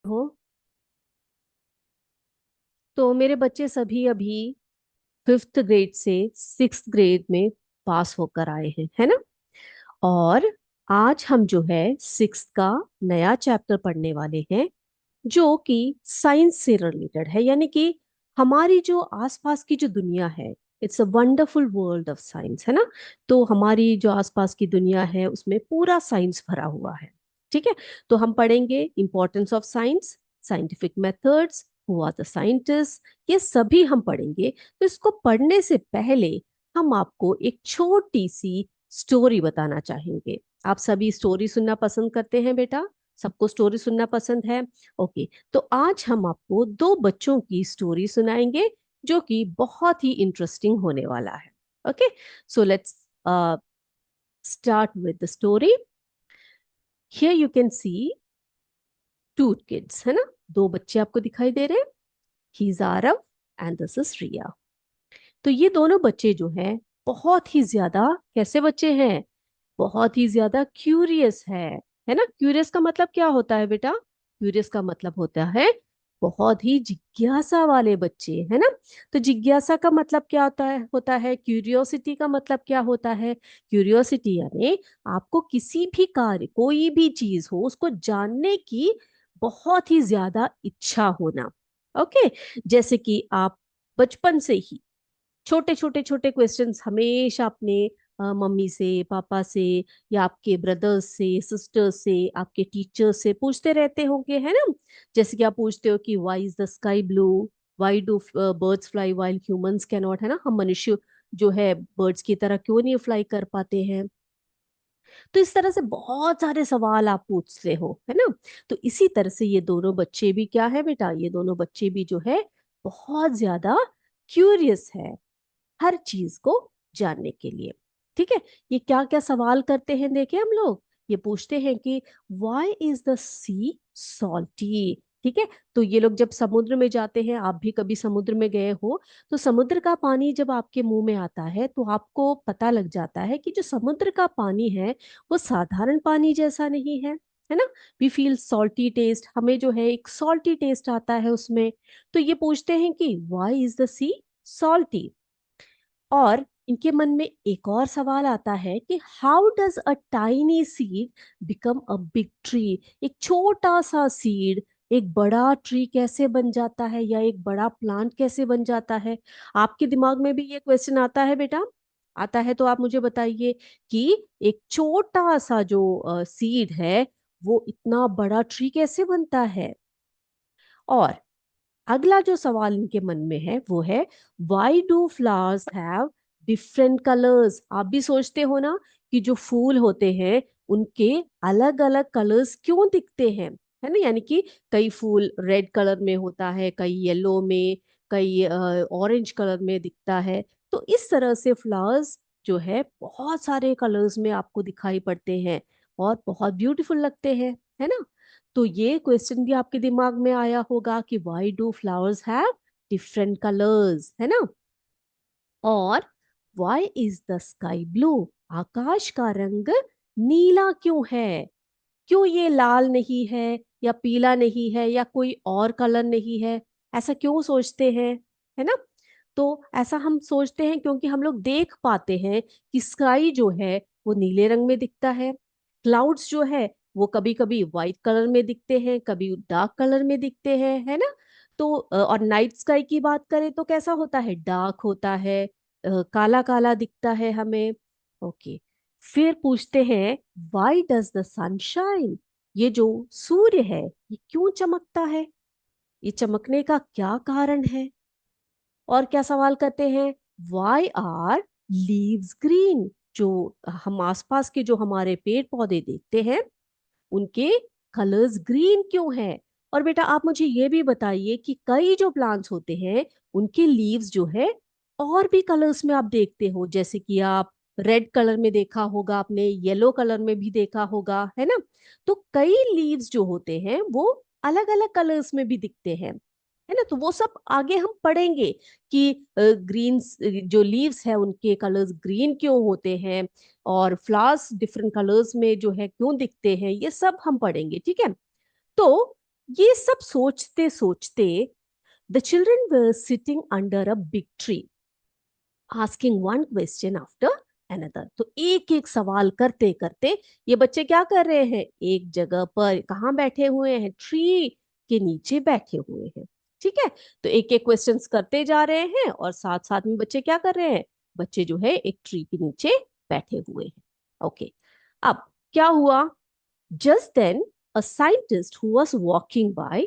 हो। तो मेरे बच्चे सभी अभी 5th ग्रेड से 6th ग्रेड में पास होकर आए हैं, है ना। और आज हम जो है 6th का नया चैप्टर पढ़ने वाले हैं, जो कि साइंस से रिलेटेड है, यानी कि हमारी जो आसपास की जो दुनिया है, it's a wonderful world of science, है ना। तो हमारी जो आसपास की दुनिया है उसमें पूरा साइंस भरा हुआ है। ठीक है। तो हम पढ़ेंगे importance of science, scientific methods, who are the scientist, ये सभी हम पढ़ेंगे। तो इसको पढ़ने से पहले हम आपको एक छोटी सी स्टोरी बताना चाहेंगे। आप सभी स्टोरी सुनना पसंद करते हैं बेटा? सबको स्टोरी सुनना पसंद है? ओके। तो आज हम आपको दो बच्चों की स्टोरी सुनाएंगे, जो कि बहुत ही इंटरेस्टिंग होने वाला है। Okay. So let's start with the story. Here you can see two kids, है ना। दो बच्चे आपको दिखाई दे रहे हैं। He is Aarav and this is Riya. तो ये दोनों बच्चे जो हैं, बहुत ही ज्यादा कैसे बच्चे हैं? बहुत ही ज्यादा क्यूरियस है ना। क्यूरियस का मतलब क्या होता है बेटा? क्यूरियस का मतलब होता है बहुत ही जिज्ञासा वाले बच्चे, है ना। तो जिज्ञासा का मतलब क्या होता है क्यूरियोसिटी का मतलब क्या होता है? क्यूरियोसिटी यानी आपको किसी भी कार्य, कोई भी चीज हो, उसको जानने की बहुत ही ज्यादा इच्छा होना। ओके। जैसे कि आप बचपन से ही छोटे क्वेश्चंस हमेशा अपने मम्मी से, पापा से, या आपके ब्रदर्स से, सिस्टर्स से, आपके टीचर्स से पूछते रहते होंगे, है ना। जैसे कि आप पूछते हो कि why is the sky blue, why do birds fly while humans can not, है ना। हम मनुष्य जो है बर्ड्स की तरह क्यों नहीं फ्लाई कर पाते हैं। तो इस तरह से बहुत सारे सवाल आप पूछते हो, है ना। तो इसी तरह से ये दोनों बच्चे भी क्या है बेटा? ये दोनों बच्चे भी जो है बहुत ज्यादा क्यूरियस है हर चीज को जानने के लिए। ठीक है। ये क्या क्या सवाल करते हैं देखें हम लोग। ये पूछते हैं कि why is the sea salty. ठीक है। तो ये लोग जब समुद्र में जाते हैं, आप भी कभी समुद्र में गए हो, तो समुद्र का पानी जब आपके मुंह में आता है तो आपको पता लग जाता है कि जो समुद्र का पानी है वो साधारण पानी जैसा नहीं है ना। वी फील सॉल्टी टेस्ट, हमें जो है एक सॉल्टी टेस्ट आता है उसमें। तो ये पूछते हैं कि why is the sea salty. और इनके मन में एक और सवाल आता है कि how does a tiny seed become a big tree. एक छोटा सा सीड एक बड़ा ट्री कैसे बन जाता है, या एक बड़ा प्लांट कैसे बन जाता है? आपके दिमाग में भी ये क्वेश्चन आता है बेटा? आता है तो आप मुझे बताइए कि एक छोटा सा जो सीड है वो इतना बड़ा ट्री कैसे बनता है। और अगला जो सवाल इनके मन में है वो है why do flowers have different colours. आप भी सोचते हो ना कि जो फूल होते हैं उनके अलग अलग कलर्स क्यों दिखते हैं, है ना। यानी कि कई फूल रेड कलर में होता है, कई येलो में, कई ऑरेंज कलर में दिखता है। तो इस तरह से फ्लावर्स जो है बहुत सारे कलर्स में आपको दिखाई पड़ते हैं और बहुत ब्यूटीफुल लगते हैं, है ना। तो ये क्वेश्चन भी आपके दिमाग में आया होगा कि why do flowers have different colours, है ना। और why is the sky blue, आकाश का रंग नीला क्यों है? क्यों ये लाल नहीं है, या पीला नहीं है, या कोई और कलर नहीं है? ऐसा क्यों सोचते हैं, है ना। तो ऐसा हम सोचते हैं क्योंकि हम लोग देख पाते हैं कि स्काई जो है वो नीले रंग में दिखता है। क्लाउड्स जो है वो कभी कभी वाइट कलर में दिखते हैं, कभी डार्क कलर में दिखते हैं, है ना। तो और नाइट स्काई की बात करें तो कैसा होता है? डार्क होता है, काला काला दिखता है हमें। ओके। फिर पूछते हैं व्हाई डज द सनशाइन, ये जो सूर्य है ये क्यों चमकता है? ये चमकने का क्या कारण है? और क्या सवाल करते हैं? व्हाई आर लीव्स ग्रीन, जो हम आसपास के जो हमारे पेड़ पौधे देखते हैं उनके कलर्स ग्रीन क्यों हैं? और बेटा आप मुझे ये भी बताइए कि कई जो प्लांट्स होते हैं उनके लीव्स जो है और भी कलर्स में आप देखते हो, जैसे कि आप रेड कलर में देखा होगा आपने, येलो कलर में भी देखा होगा, है ना। तो कई लीव्स जो होते हैं वो अलग अलग कलर्स में भी दिखते हैं, है ना। तो वो सब आगे हम पढ़ेंगे कि ग्रीन जो लीव्स है उनके कलर्स ग्रीन क्यों होते हैं, और फ्लावर्स डिफरेंट कलर्स में जो है क्यों दिखते हैं, ये सब हम पढ़ेंगे, ठीक है। तो ये सब सोचते सोचते the children were sitting under a big tree asking one question after another. तो एक एक सवाल करते करते ये बच्चे क्या कर रहे हैं, एक जगह पर कहाँ बैठे हुए हैं, ट्री के नीचे बैठे हुए हैं। ठीक है, तो एक एक क्वेश्चंस करते जा रहे हैं और साथ साथ में बच्चे क्या कर रहे हैं, बच्चे जो है एक ट्री के नीचे बैठे हुए हैं। ओके, अब क्या हुआ, just then a scientist who was walking by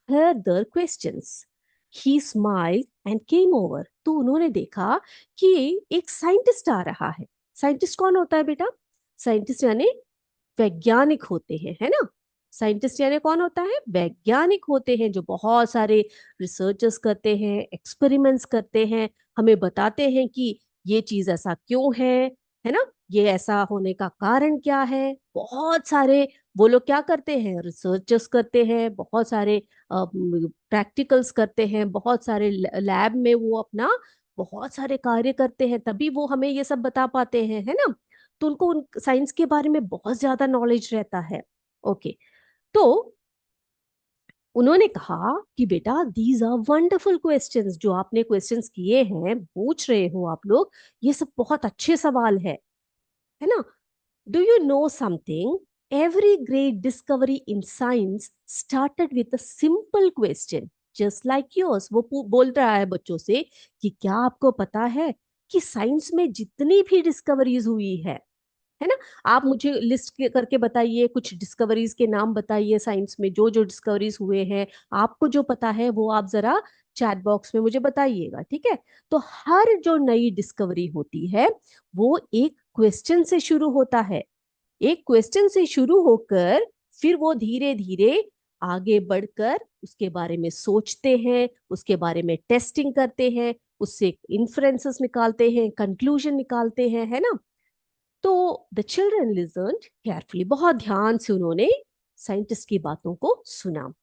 heard their questions. He smiled and came over. तो उन्होंने देखा कि एक साइंटिस्ट आ रहा है। साइंटिस्ट कौन होता है बेटा, साइंटिस्ट यानी वैज्ञानिक होते हैं, है ना। साइंटिस्ट यानी कौन होता है, वैज्ञानिक होते हैं जो बहुत सारे रिसर्चेस करते हैं, एक्सपेरिमेंट्स करते हैं, हमें बताते हैं कि ये चीज ऐसा क्यों है ना, ये ऐसा होने का कारण क्या है। बहुत सारे वो लोग क्या करते हैं, रिसर्चेस करते हैं, बहुत सारे प्रैक्टिकल्स करते हैं, बहुत सारे लैब में वो अपना बहुत सारे कार्य करते हैं, तभी वो हमें ये सब बता पाते हैं, है ना। तो उनको उन साइंस के बारे में बहुत ज्यादा नॉलेज रहता है। ओके, तो उन्होंने कहा कि बेटा दीज आर वंडरफुल क्वेश्चंस, जो आपने क्वेश्चंस किए हैं, पूछ रहे हो आप लोग, ये सब बहुत अच्छे सवाल है ना। Do you know something, every great discovery in science started with a simple question just like yours. वो बोल रहा है बच्चों से कि क्या आपको पता है कि साइंस में जितनी भी डिस्कवरीज हुई है ना, आप मुझे लिस्ट करके बताइए, कुछ डिस्कवरीज के नाम बताइए साइंस में, जो जो डिस्कवरीज हुए हैं, आपको जो पता है वो आप जरा चैट बॉक्स में मुझे बताइएगा, ठीक है। तो हर जो नई डिस्कवरी होती है वो एक क्वेश्चन से शुरू होता है, एक क्वेश्चन से शुरू होकर फिर वो धीरे धीरे आगे बढ़कर उसके बारे में सोचते हैं, उसके बारे में टेस्टिंग करते हैं, उससे इन्फ्रेंसेस निकालते हैं, कंक्लूजन निकालते हैं, है ना। तो द चिल्ड्रन लिसन्ड केयरफुली, बहुत ध्यान से उन्होंने साइंटिस्ट की बातों को सुना।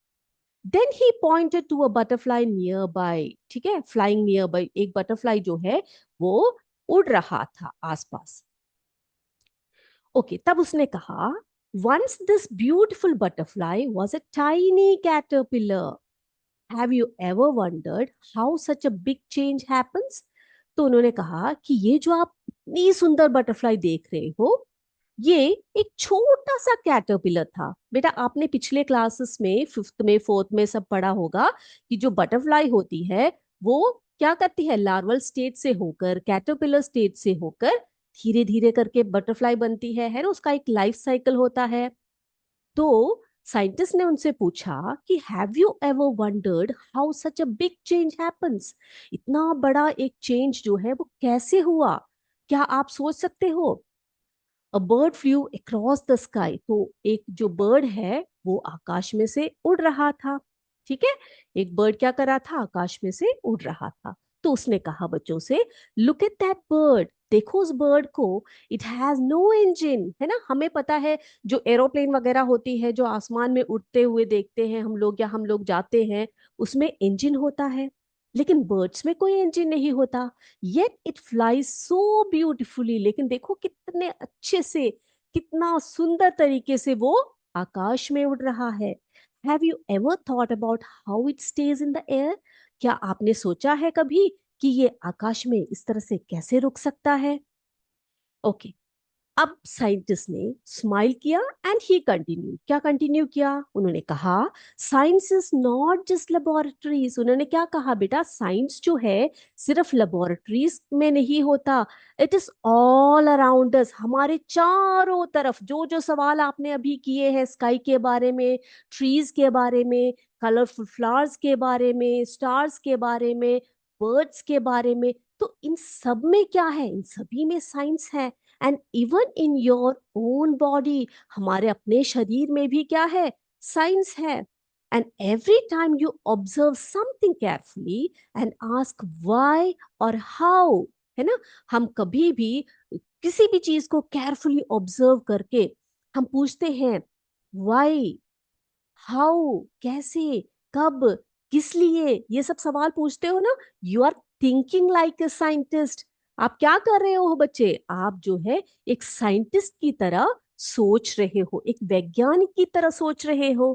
Then he pointed to a butterfly nearby, ठीक है, फ्लाइंग नियर बाय, एक बटरफ्लाई जो है वो उड़ रहा था आसपास। ओके, तब उसने कहा, once this beautiful butterfly was a tiny caterpillar, have you ever wondered how such a big change happens. तो उन्होंने कहा कि ये जो आप इतनी सुंदर बटरफ्लाई देख रहे हो, ये एक छोटा सा कैटरपिलर था। बेटा आपने पिछले क्लासेस में, फिफ्थ में, फोर्थ में सब पढ़ा होगा कि जो बटरफ्लाई होती है वो क्या करती है, लार्वल स्टेज से होकर, कैटरपिलर स्टेज से होकर धीरे धीरे करके बटरफ्लाई बनती है ना, उसका एक लाइफ साइकिल होता है। तो साइंटिस्ट ने उनसे पूछा कि have you ever wondered how such a big change happens, इतना बड़ा एक चेंज जो है वो कैसे हुआ, क्या आप सोच सकते हो। A bird flu across the sky, तो एक जो बर्ड है वो आकाश में से उड़ रहा था, ठीक है, एक बर्ड क्या कर रहा था, आकाश में से उड़ रहा था। तो उसने कहा बच्चों से, लुक एट दैट बर्ड, देखो उस बर्ड को, इट हैज नो इंजन, है ना। हमें पता है जो एरोप्लेन वगैरह होती है जो आसमान में उड़ते हुए देखते हैं हम लोग, या हम लोग जाते हैं, उसमें इंजन होता है, लेकिन बर्ड्स में कोई इंजन नहीं होता। Yet it flies so beautifully, लेकिन देखो कितने अच्छे से, कितना सुंदर तरीके से वो आकाश में उड़ रहा है। Have you ever thought about how it stage in the air, क्या आपने सोचा है कभी कि ये आकाश में इस तरह से कैसे रुक सकता है। ओके, अब साइंटिस्ट ने स्माइल किया एंड ही कंटिन्यू, क्या कंटिन्यू किया, उन्होंने कहा, science is not just laboratories. उन्होंने क्या कहा बेटा, साइंस जो है सिर्फ लेबोरेटरीज में नहीं होता, it is all around us, हमारे चारों तरफ। जो जो सवाल आपने अभी किए हैं स्काई के बारे में, ट्रीज के बारे में, कलरफुल फ्लावर्स के बारे में, स्टार्स के बारे में, बर्ड्स के बारे में, तो इन सब में क्या है, इन सभी में साइंस है। And even in your own body, हमारे अपने शरीर में भी क्या है, साइंस है। And every time you observe something carefully and ask why और हाउ, है ना, हम कभी भी किसी भी चीज को केयरफुली ऑब्जर्व करके हम पूछते हैं, व्हाई, हाउ, कैसे, कब, किस लिए, ये सब सवाल पूछते हो ना, you are thinking like a scientist. आप क्या कर रहे हो बच्चे, आप जो है एक साइंटिस्ट की तरह सोच रहे हो, एक वैज्ञानिक की तरह सोच रहे हो।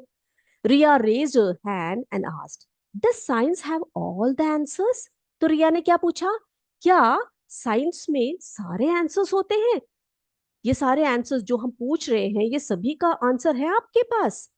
रिया raised her hand and asked, does science have all the answers? तो रिया ने क्या पूछा, क्या साइंस में सारे आंसर्स होते हैं? ये सारे आंसर्स जो हम पूछ रहे हैं, ये सभी का आंसर है आपके पास?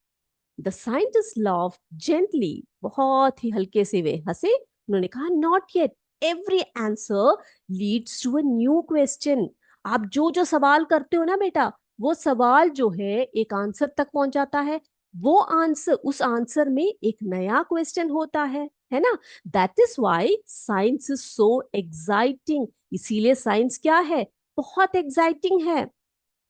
द साइंटिस्ट लव जेंटली, बहुत ही हल्के से वे हंसे। उन्होंने कहा, not yet, every answer leads to a new question. आप जो जो सवाल करते हो ना बेटा, वो सवाल जो है एक आंसर तक पहुंच जाता है। वो आंसर, उस आंसर में एक नया क्वेश्चन होता है ना। That is why science is so exciting. इसीलिए साइंस क्या है, बहुत एक्साइटिंग है,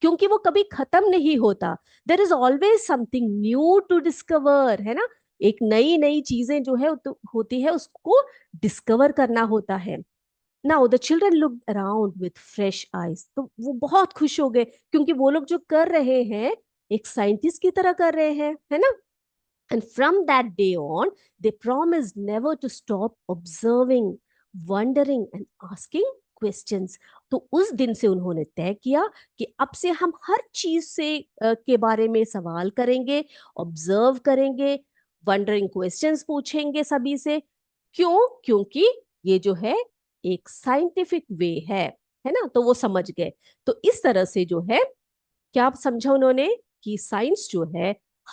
क्योंकि वो कभी खत्म नहीं होता। There is always something new to discover, है ना। एक नई नई चीजें जो है तो होती है, उसको डिस्कवर करना होता है। Now the children look around with fresh eyes, तो वो बहुत खुश हो गए, क्योंकि वो लोग जो कर रहे हैं एक साइंटिस्ट की तरह कर रहे हैं, है ना। And from that day on, they promised never to stop observing, wondering and asking questions. तो उस दिन से उन्होंने तय किया कि अब से हम हर चीज से के बारे में सवाल करेंगे, ऑब्जर्व करेंगे, वंडरिंग क्वेश्चंस पूछेंगे सभी से। क्यों? क्योंकि ये जो है एक साइंटिफिक वे है ना। तो वो समझ गए। तो इस तरह से जो है, क्या समझा उन्होंने, कि साइंस जो है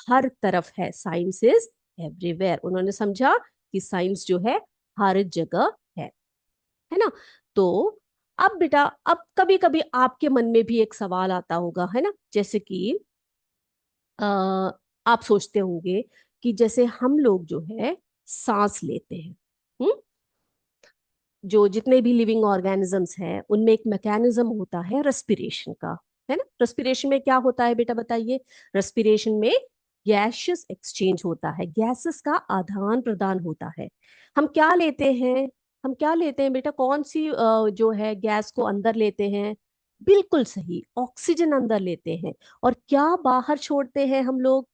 हर तरफ है, साइंस इज एवरीवेयर। उन्होंने समझा कि साइंस जो है हर जगह है ना। तो अब बेटा, अब कभी कभी आपके मन में भी एक सवाल आता होगा, है ना। जैसे कि आ, आप सोचते होंगे कि जैसे हम लोग जो है सांस लेते हैं, हम्म, जो जितने भी लिविंग ऑर्गेनिजम्स हैं उनमें एक मैकेनिज्म होता है रेस्पिरेशन का, है ना। रेस्पिरेशन में क्या होता है बेटा, बताइए। रेस्पिरेशन में गैसेस एक्सचेंज होता है, गैसेस का आदान प्रदान होता है। हम क्या लेते हैं, हम क्या लेते हैं बेटा, कौन सी जो है गैस को अंदर लेते हैं? बिल्कुल सही, ऑक्सीजन अंदर लेते हैं। और क्या बाहर छोड़ते हैं हम लोग?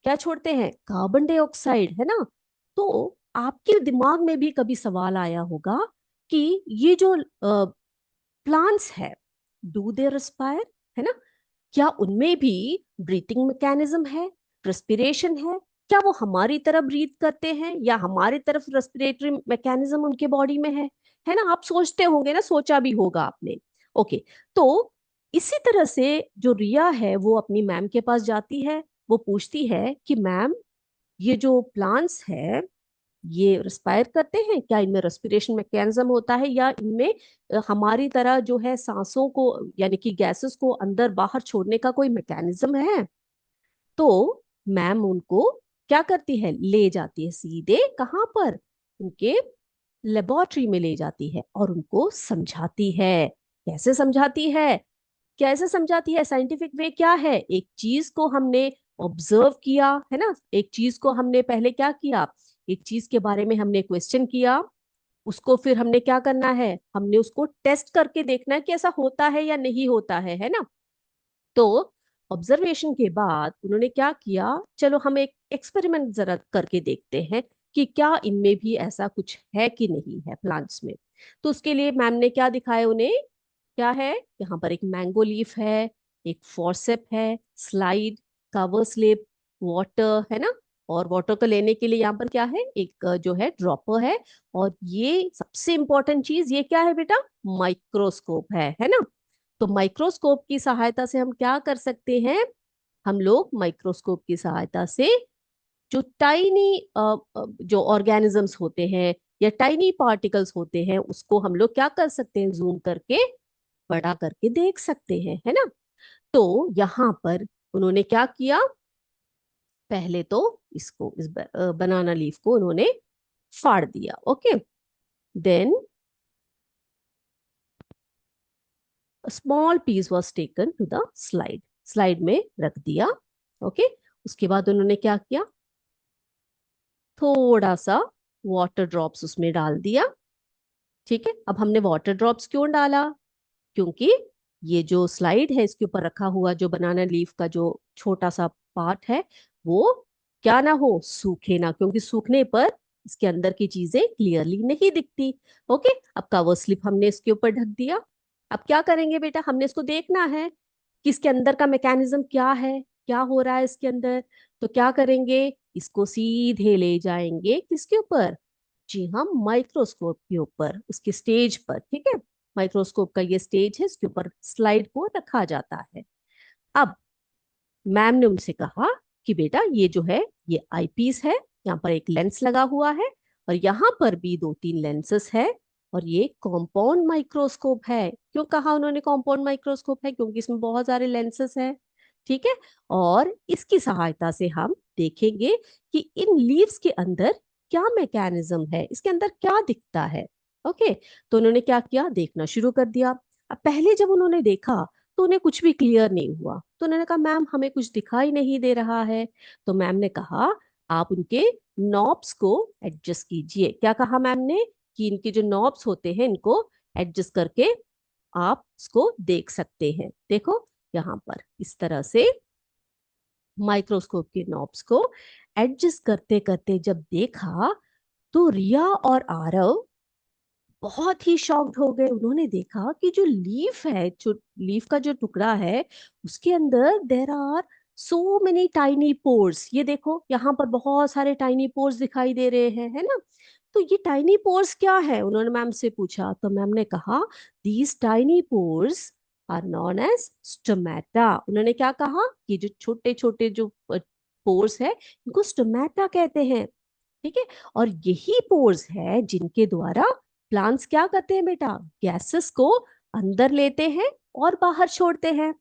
क्या छोड़ते हैं? कार्बन डाइऑक्साइड, है ना। तो आपके दिमाग में भी कभी सवाल आया होगा कि ये जो प्लांट्स है, डू दे रिस्पायर, है ना। क्या उनमें भी ब्रीथिंग मैकेनिज्म है, रेस्पिरेशन है? क्या वो हमारी तरह ब्रीथ करते हैं, या हमारी तरफ रेस्पिरेटरी मैकेनिज्म उनके बॉडी में है ना। आप सोचते होंगे ना, सोचा भी होगा आपने। ओके। तो इसी तरह से जो रिया है वो अपनी मैम के पास जाती है। वो पूछती है कि मैम, ये जो प्लांट्स है ये रिस्पायर करते हैं क्या? इनमें रेस्पिरेशन मैकेनिज्म होता है, या इनमें हमारी तरह जो है सांसों को, यानी कि गैसेस को अंदर बाहर छोड़ने का कोई मैकेनिज्म है? तो मैम उनको क्या करती है, ले जाती है सीधे कहाँ पर, उनके लेबोरेटरी में ले जाती है और उनको समझाती है। कैसे समझाती है? कैसे समझाती है? साइंटिफिक वे क्या है, एक चीज को हमने ऑब्जर्व किया, है ना। एक चीज को हमने पहले क्या किया, एक चीज के बारे में हमने क्वेश्चन किया, उसको फिर हमने क्या करना है, हमने उसको टेस्ट करके देखना है कि ऐसा होता है या नहीं होता है ना। तो ऑब्जर्वेशन के बाद उन्होंने क्या किया, चलो हम एक एक्सपेरिमेंट जरा करके देखते हैं कि क्या इनमें भी ऐसा कुछ है कि नहीं है प्लांट्स में। तो उसके लिए मैम ने क्या दिखाया उन्हें, क्या है, यहाँ पर एक मैंगो लीफ है, एक फॉर्सेप है, स्लाइड, कवर स्लिप, वाटर, है ना। और वाटर को लेने के लिए यहाँ पर क्या है, एक जो है ड्रॉपर है। और ये सबसे इंपॉर्टेंट चीज, ये क्या है बेटा, माइक्रोस्कोप है ना। तो माइक्रोस्कोप की सहायता से हम क्या कर सकते हैं, हम लोग माइक्रोस्कोप की सहायता से जो टाइनी जो ऑर्गेनिजम्स होते हैं या टाइनी पार्टिकल्स होते हैं, उसको हम लोग क्या कर सकते हैं, जूम करके बड़ा करके देख सकते हैं, है ना। तो यहाँ पर उन्होंने क्या किया, पहले तो इसको, इस बनाना लीफ को उन्होंने फाड़ दिया। Okay. Then small piece was taken to the slide, slide में रख दिया। ओके। उसके बाद उन्होंने क्या किया, थोड़ा सा वाटर ड्रॉप्स उसमें डाल दिया। ठीक है। अब हमने वाटर ड्रॉप्स क्यों डाला, क्योंकि ये जो स्लाइड है इसके ऊपर रखा हुआ जो बनाना लीफ का जो छोटा सा पार्ट है, वो क्या ना हो, सूखे ना, क्योंकि सूखने पर इसके अंदर की चीजें क्लियरली नहीं दिखती। ओके। अब कवर स्लिप हमने इसके ऊपर ढक दिया। अब क्या करेंगे बेटा, हमने इसको देखना है कि इसके अंदर का मैकेनिज्म क्या है, क्या हो रहा है इसके अंदर। तो क्या करेंगे, इसको सीधे ले जाएंगे किसके ऊपर? जी हाँ, माइक्रोस्कोप के ऊपर, उसके स्टेज पर। ठीक है, माइक्रोस्कोप का ये स्टेज है, इसके ऊपर स्लाइड को रखा जाता है। अब मैम ने उनसे कहा कि बेटा ये जो है ये आईपीस है, यहाँ पर एक लेंस लगा हुआ है और यहाँ पर भी दो तीन लेंसेस है, और ये कॉम्पाउंड माइक्रोस्कोप है। क्यों कहा उन्होंने कॉम्पाउंड माइक्रोस्कोप है? क्योंकि इसमें बहुत सारे लेंसेस हैं। ठीक है, और इसकी सहायता से हम देखेंगे कि इन लीव्स के अंदर क्या मैकेनिज्म है, इसके अंदर क्या दिखता है। ओके, तो उन्होंने क्या किया, देखना शुरू कर दिया। अब पहले जब उन्होंने देखा तो उन्हें कुछ भी क्लियर नहीं हुआ, तो उन्होंने कहा मैम हमें कुछ दिखाई नहीं दे रहा है। तो मैम ने कहा आप उनके नॉब्स को एडजस्ट कीजिए। क्या कहा मैम ने? कि इनके जो नॉब्स होते हैं इनको एडजस्ट करके आप इसको देख सकते हैं। देखो यहाँ पर इस तरह से माइक्रोस्कोप के नॉब्स को एडजस्ट करते करते जब देखा, तो रिया और आरव बहुत ही शॉक्ड हो गए। उन्होंने देखा कि जो लीफ है, जो लीफ का जो टुकड़ा है, उसके अंदर there are so many tiny pores. ये देखो यहाँ पर बहुत सारे टाइनी पोर्स दिखाई दे रहे हैं, है ना? तो ये टाइनी पोर्स क्या है, उन्होंने मैम से पूछा। तो मैम ने कहा these tiny pores are known as stomata. उन्होंने क्या कहा कि जो छोटे छोटे जो पोर्स है इनको स्टोमेटा कहते हैं। ठीक है, और यही पोर्स है जिनके द्वारा प्लांट्स क्या करते हैं बेटा, गैसेस को अंदर लेते हैं और बाहर छोड़ते हैं।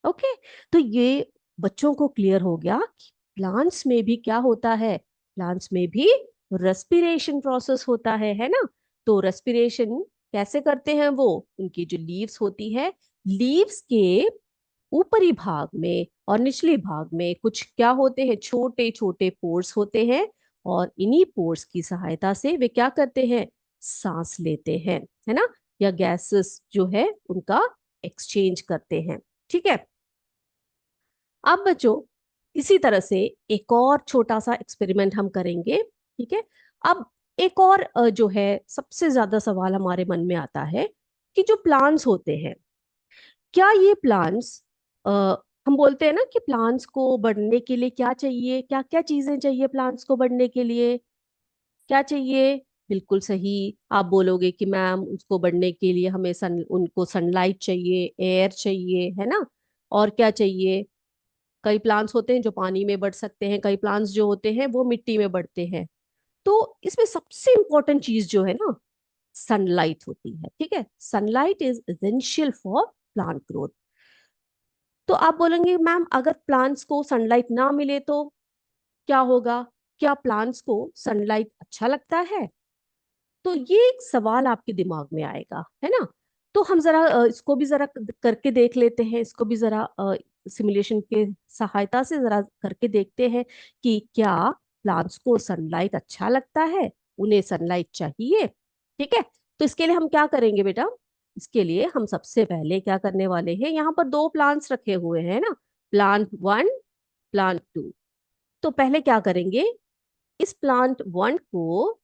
ओके, तो ये बच्चों को क्लियर हो गया कि प्लांट्स में भी क्या होता है, प्लांट्स में भी रेस्पिरेशन प्रोसेस होता है ना? तो रेस्पिरेशन कैसे करते हैं वो? उनकी जो लीव्स होती है, लीव्स के ऊपरी भाग में और निचले भाग में कुछ क्या होते हैं, छोटे छोटे पोर्स होते हैं, और इन्हीं पोर्स की सहायता से वे क्या करते हैं, सांस लेते हैं, है ना? या गैसेस जो है उनका एक्सचेंज करते हैं। ठीक है, अब बच्चों इसी तरह से एक और छोटा सा एक्सपेरिमेंट हम करेंगे। ठीक है, अब एक और जो है सबसे ज्यादा सवाल हमारे मन में आता है कि जो प्लांट्स होते हैं, क्या ये प्लांट्स, हम बोलते हैं ना कि प्लांट्स को बढ़ने के लिए क्या चाहिए, क्या क्या चीजें चाहिए प्लांट्स को बढ़ने के लिए? क्या चाहिए? बिल्कुल सही, आप बोलोगे कि मैम उसको बढ़ने के लिए हमें उनको सनलाइट चाहिए, एयर चाहिए, है ना? और क्या चाहिए? कई प्लांट्स होते हैं जो पानी में बढ़ सकते हैं, कई प्लांट्स जो होते हैं वो मिट्टी में बढ़ते हैं। तो इसमें सबसे इंपॉर्टेंट चीज जो है ना, सनलाइट होती है। ठीक है, sunlight is essential for plant growth. तो आप बोलेंगे मैम अगर प्लांट्स को सनलाइट ना मिले तो क्या होगा? क्या प्लांट्स को सनलाइट अच्छा लगता है? तो ये एक सवाल आपके दिमाग में आएगा, है ना? तो हम जरा इसको भी जरा करके देख लेते हैं, इसको भी जरा सिमुलेशन के सहायता से जरा करके देखते हैं कि क्या प्लांट्स को सनलाइट अच्छा लगता है, उन्हें सनलाइट चाहिए। ठीक है, तो इसके लिए हम क्या करेंगे बेटा? इसके लिए हम सबसे पहले क्या करने वाले हैं, यहाँ पर दो प्लांट्स रखे हुए हैं ना, प्लांट वन, प्लांट टू। तो पहले क्या करेंगे, इस प्लांट वन को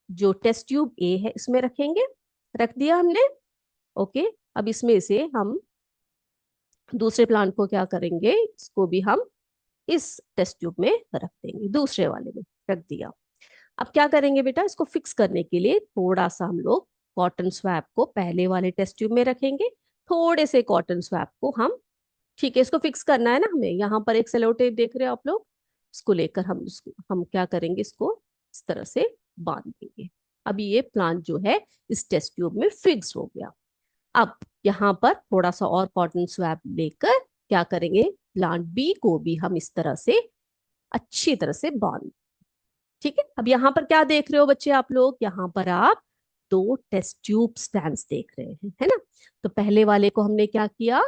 जो टेस्ट ट्यूब ए है इसमें रखेंगे। रख दिया हमने। ओके, अब इसमें से हम दूसरे प्लांट को क्या करेंगे, इसको भी हम इस टेस्ट ट्यूब में रख देंगे, दूसरे वाले में रख दिया। अब क्या करेंगे बेटा, इसको फिक्स करने के लिए थोड़ा सा हम लोग कॉटन स्वैप को पहले वाले टेस्ट ट्यूब में रखेंगे, थोड़े से कॉटन स्वैप को हम, ठीक है, इसको फिक्स करना है ना हमें। यहाँ पर एक सेलो टेप देख रहे हो आप लोग, इसको लेकर हम क्या करेंगे, इसको इस तरह से बांध देंगे। अभी ये प्लांट जो है इस टेस्ट ट्यूब में फिक्स हो गया। अब यहाँ पर थोड़ा सा और कॉटन स्वैप लेकर क्या करेंगे, प्लांट बी को भी हम इस तरह से अच्छी तरह से बांध। ठीक है, अब यहाँ पर क्या देख रहे हो बच्चे आप लोग, यहाँ पर आप दो टेस्ट ट्यूब स्टैंड्स देख रहे हैं, है ना? तो पहले वाले को हमने क्या किया,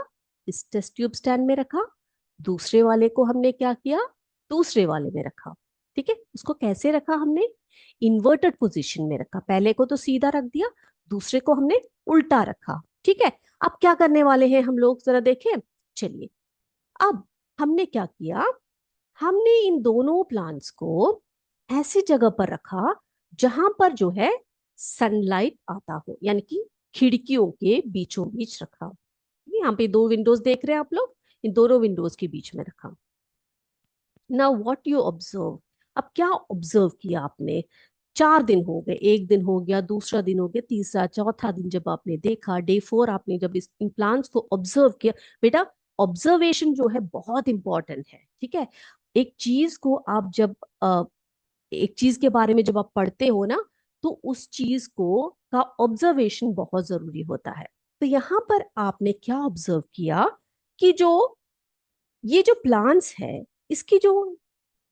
इस टेस्ट ट्यूब स्टैंड में रखा, दूसरे वाले को हमने क्या किया, दूसरे वाले में रखा। ठीक है, उसको कैसे रखा हमने, इन्वर्टेड पोजीशन में रखा। पहले को तो सीधा रख दिया, दूसरे को हमने उल्टा रखा। ठीक है, अब क्या करने वाले हैं हम लोग जरा देखें। चलिए, अब हमने क्या किया, हमने इन दोनों प्लांट्स को ऐसी जगह पर रखा जहां पर जो है सनलाइट आता हो, यानी कि खिड़कियों के बीचों बीच रखा। यहाँ पे दो विंडोज देख रहे हैं आप लोग, इन दोनों विंडोज के बीच में रखा। नाउ व्हाट यू ऑब्जर्व, अब क्या ऑब्जर्व किया आपने? 4 दिन हो गए, एक दिन हो गया, दूसरा दिन हो गया, तीसरा, चौथा दिन जब आपने देखा, डे 4 आपने जब इस इन प्लांट्स को ऑब्जर्व किया। बेटा, ऑब्जर्वेशन जो है बहुत इंपॉर्टेंट है, ठीक है। एक चीज को आप जब एक चीज के बारे में जब आप पढ़ते हो ना, तो उस चीज को का ऑब्जर्वेशन बहुत जरूरी होता है। तो यहाँ पर आपने क्या ऑब्जर्व किया कि जो ये जो प्लांट्स है, इसकी जो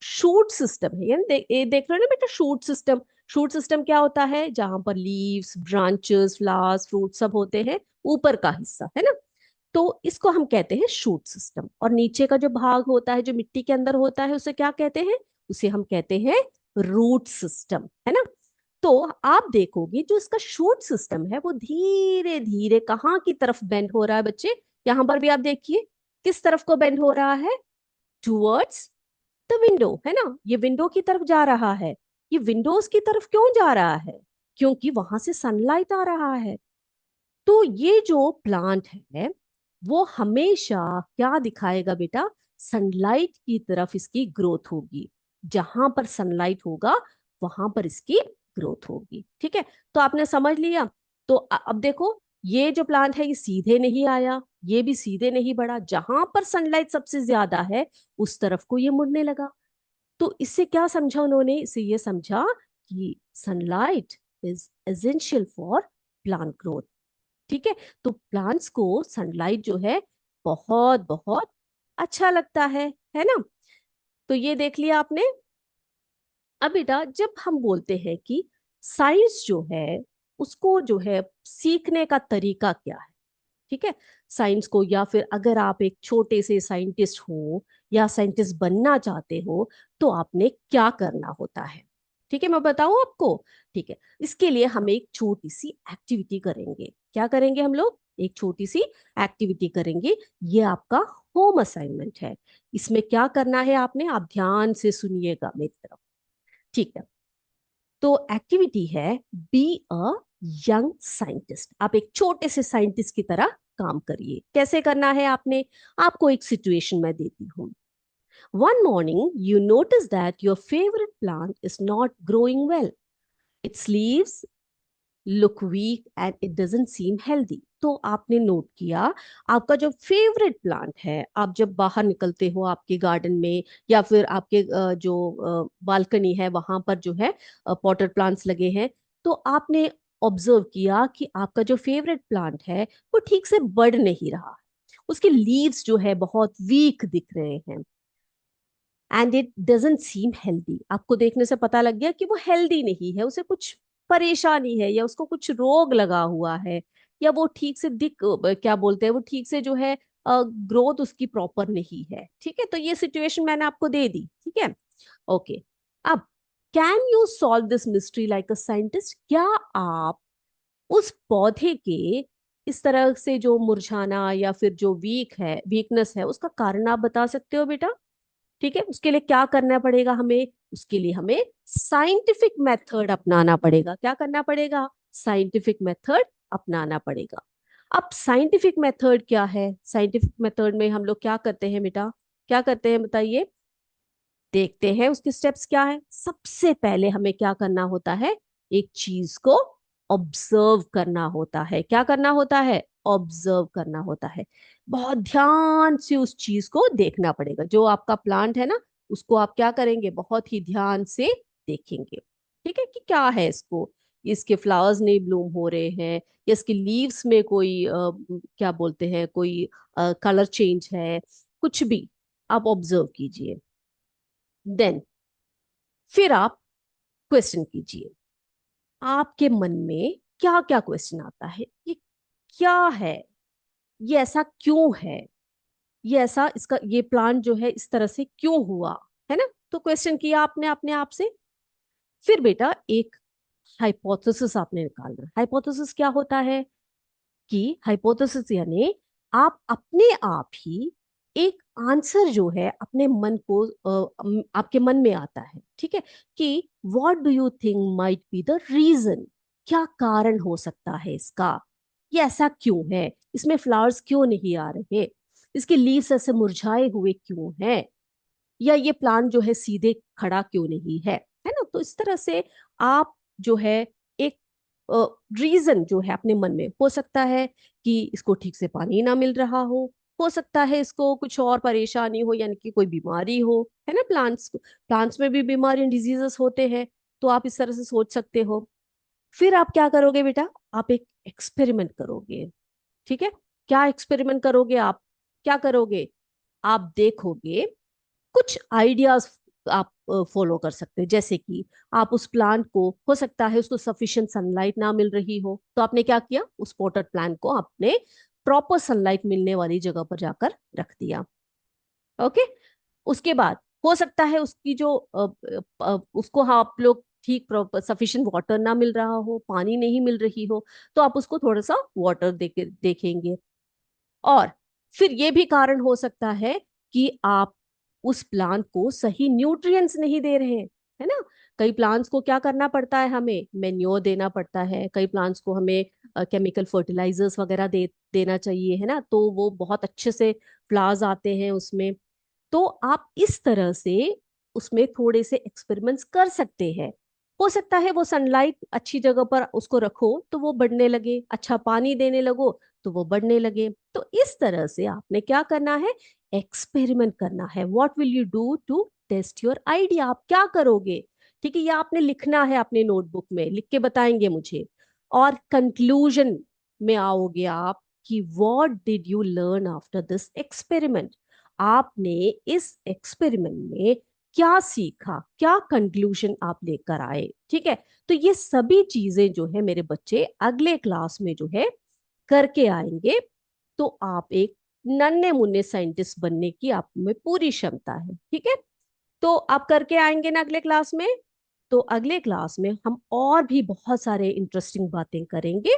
शूट सिस्टम है, यानी ये देख रहे हो ना बेटा, शूट सिस्टम। शूट सिस्टम क्या होता है? जहां पर लीव्स, ब्रांचेस, फ्लावर्स, फ्रूट सब होते हैं, ऊपर का हिस्सा है ना। तो इसको हम कहते हैं शूट सिस्टम। और नीचे का जो भाग होता है, जो मिट्टी के अंदर होता है, उसे क्या कहते हैं? उसे हम कहते हैं रूट सिस्टम, है ना। तो आप देखोगे जो इसका शूट सिस्टम है, वो धीरे धीरे कहाँ की तरफ बेंड हो रहा है बच्चे? यहां पर भी आप देखिए, किस तरफ को बेंड हो रहा है? टूवर्ड्स द विंडो, है ना। ये विंडो की तरफ जा रहा है। ये विंडोज की तरफ क्यों जा रहा है? क्योंकि वहां से सनलाइट आ रहा है। तो ये जो प्लांट है, वो हमेशा क्या दिखाएगा बेटा? सनलाइट की तरफ इसकी ग्रोथ होगी। जहां पर सनलाइट होगा, वहां पर इसकी ग्रोथ होगी, ठीक है। तो आपने समझ लिया। तो अब देखो, ये जो प्लांट है, ये सीधे नहीं आया, ये भी सीधे नहीं बढ़ा। जहां पर सनलाइट सबसे ज्यादा है, उस तरफ को ये मुड़ने लगा। तो इससे क्या समझा उन्होंने? इससे ये समझा कि sunlight is essential for plant growth, ठीक है। तो प्लांट्स को सनलाइट जो है, बहुत बहुत अच्छा लगता है ना। तो ये देख लिया आपने। अब बेटा, जब हम बोलते हैं कि साइंस जो है, उसको जो है सीखने का तरीका क्या है, ठीक है। साइंस को, या फिर अगर आप एक छोटे से साइंटिस्ट हो या साइंटिस्ट बनना चाहते हो, तो आपने क्या करना होता है? ठीक है, मैं बताऊं आपको। ठीक है, इसके लिए हम एक छोटी सी एक्टिविटी करेंगे। क्या करेंगे हम लोग? एक छोटी सी एक्टिविटी करेंगे। ये आपका होम असाइनमेंट है। इसमें क्या करना है आपने? आप ध्यान से सुनिएगा मेरी तरफ, ठीक है। तो एक्टिविटी है, बी अ यंग साइंटिस्ट। आप एक छोटे से साइंटिस्ट की तरह काम करिए। कैसे करना है आपने? आपको एक सिचुएशन मैं देती हूँ। One morning, you notice that your favorite plant is not growing well. Its leaves look weak and it doesn't seem healthy. तो आपने नोट किया, आपका जो फेवरेट प्लांट है, आप जब बाहर निकलते हो आपके गार्डन में, या फिर आपके जो बालकनी है, वहां पर जो है पॉटर प्लांट्स लगे हैं, तो आपने ऑब्जर्व किया कि आपका जो फेवरेट प्लांट है, वो ठीक से बढ़ नहीं रहा। उसके लीव्स जो है बहुत वीक दिख रहे हैं। And it doesn't seem healthy. आपको देखने से पता लग गया कि वो हेल्दी नहीं है, उसे कुछ परेशानी है, या उसको कुछ रोग लगा हुआ है, या वो ठीक से क्या बोलते हैं, वो ठीक से जो है ग्रोथ उसकी प्रॉपर नहीं है, ठीक है। तो ये सिचुएशन मैंने आपको दे दी, ठीक है। ओके, अब can you solve this mystery like a scientist? क्या आप उस पौधे के इस तरह से जो मुरझाना या फिर जो वीकनेस है, उसका कारण आप बता सकते हो बेटा? ठीक है, उसके लिए क्या करना पड़ेगा हमें? उसके लिए हमें साइंटिफिक मेथड अपनाना पड़ेगा। क्या करना पड़ेगा? साइंटिफिक मेथड अपनाना पड़ेगा। अब साइंटिफिक मेथड क्या है? साइंटिफिक मेथड में हम लोग क्या करते हैं बेटा? क्या करते हैं बताइए? देखते हैं उसके स्टेप्स क्या है। सबसे पहले हमें क्या करना होता है? एक चीज को ऑब्जर्व करना होता है। क्या करना होता है? ऑब्जर्व करना होता है। बहुत ध्यान से उस चीज को देखना पड़ेगा। जो आपका प्लांट है ना, उसको आप क्या करेंगे? बहुत ही ध्यान से देखेंगे, ठीक है, कि क्या है इसको, इसके फ्लावर्स नहीं ब्लूम हो रहे हैं, या इसके लीव्स में कोई क्या बोलते हैं, कोई कलर चेंज है, कुछ भी आप ऑब्जर्व कीजिए। देन फिर आप क्वेश्चन कीजिए। आपके मन में क्या क्या क्वेश्चन आता है? ये क्या है? ये ऐसा क्यों है? ये ऐसा, इसका ये प्लांट जो है इस तरह से क्यों हुआ, है ना। तो क्वेश्चन किया आपने अपने आप से। फिर बेटा एक हाइपोथेसिस आपने निकालना। हाइपोथेसिस क्या होता है? कि हाइपोथेसिस यानी आप अपने आप ही एक आंसर जो है अपने मन को आपके मन में आता है, ठीक है, कि what do you think might be the reason? क्या कारण हो सकता है इसका? ये ऐसा क्यों है? इसमें फ्लावर्स क्यों नहीं आ रहे? इसके लीव्स ऐसे मुरझाए हुए क्यों हैं? या ये प्लांट जो है सीधे खड़ा क्यों नहीं है ना। तो इस तरह से आप जो है एक रीजन जो है अपने मन में, हो सकता है कि इसको ठीक से पानी ना मिल रहा हो सकता है इसको कुछ और परेशानी हो, यानी कि कोई बीमारी हो, है ना। प्लांट्स में भी बीमारी डिजीजेस होते हैं। तो आप इस तरह से सोच सकते हो। फिर आप क्या करोगे बेटा, आप एक एक्सपेरिमेंट करोगे। ठीक है। क्या एक्सपेरिमेंट करोगे आप, क्या करोगे, आप देखोगे कुछ आइडियाज आप फॉलो कर सकते हैं। जैसे कि आप उस प्लांट को, हो सकता है उसको सफिशिएंट सनलाइट ना मिल रही हो, तो आपने क्या किया, उस पॉटेड प्लांट को आपने प्रॉपर सनलाइट मिलने वाली जगह पर जाकर रख दिया। ओके। उसके बाद हो सकता है उसकी जो उसको, हाँ, आप लोग ठीक सफिशिएंट वाटर ना मिल रहा हो, पानी नहीं मिल रही हो, तो आप उसको थोड़ा सा वाटर देखेंगे। और फिर ये भी कारण हो सकता है कि आप उस प्लांट को सही न्यूट्रिएंट्स नहीं दे रहे हैं, है ना। कई प्लांट्स को क्या करना पड़ता है, हमें मेन्योर देना पड़ता है, कई प्लांट्स को हमें केमिकल फर्टिलाइजर्स वगैरह देना चाहिए, है ना, तो वो बहुत अच्छे से फ्लावर्स आते हैं उसमें। तो आप इस तरह से उसमें थोड़े से एक्सपेरिमेंट्स कर सकते हैं। हो सकता है वो सनलाइट अच्छी जगह पर उसको रखो तो वो बढ़ने लगे, अच्छा पानी देने लगो तो वो बढ़ने लगे। तो इस तरह से आपने क्या करना है, एक्सपेरिमेंट करना है। What will you do to test your idea, आप क्या करोगे। ठीक है, ये आपने लिखना है अपने नोटबुक में, लिख के बताएंगे मुझे। और कंक्लूजन में आओगे आप कि what did you learn after this experiment, आपने इस एक्सपेरिमेंट में क्या सीखा, क्या कंक्लूजन आप लेकर आए। ठीक है। तो ये सभी चीजें जो है मेरे बच्चे अगले क्लास में जो है करके आएंगे। तो आप एक नन्हे मुन्ने साइंटिस्ट बनने की आप में पूरी क्षमता है। ठीक है। तो आप करके आएंगे ना अगले क्लास में। तो अगले क्लास में हम और भी बहुत सारे इंटरेस्टिंग बातें करेंगे।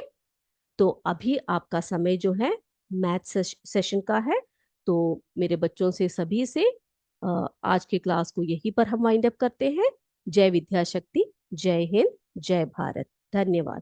तो अभी आपका समय जो है मैथ सेशन का है। तो मेरे बच्चों से सभी से आज की क्लास को यहीं पर हम वाइंड अप करते हैं। जय विद्या शक्ति, जय हिंद, जय भारत। धन्यवाद।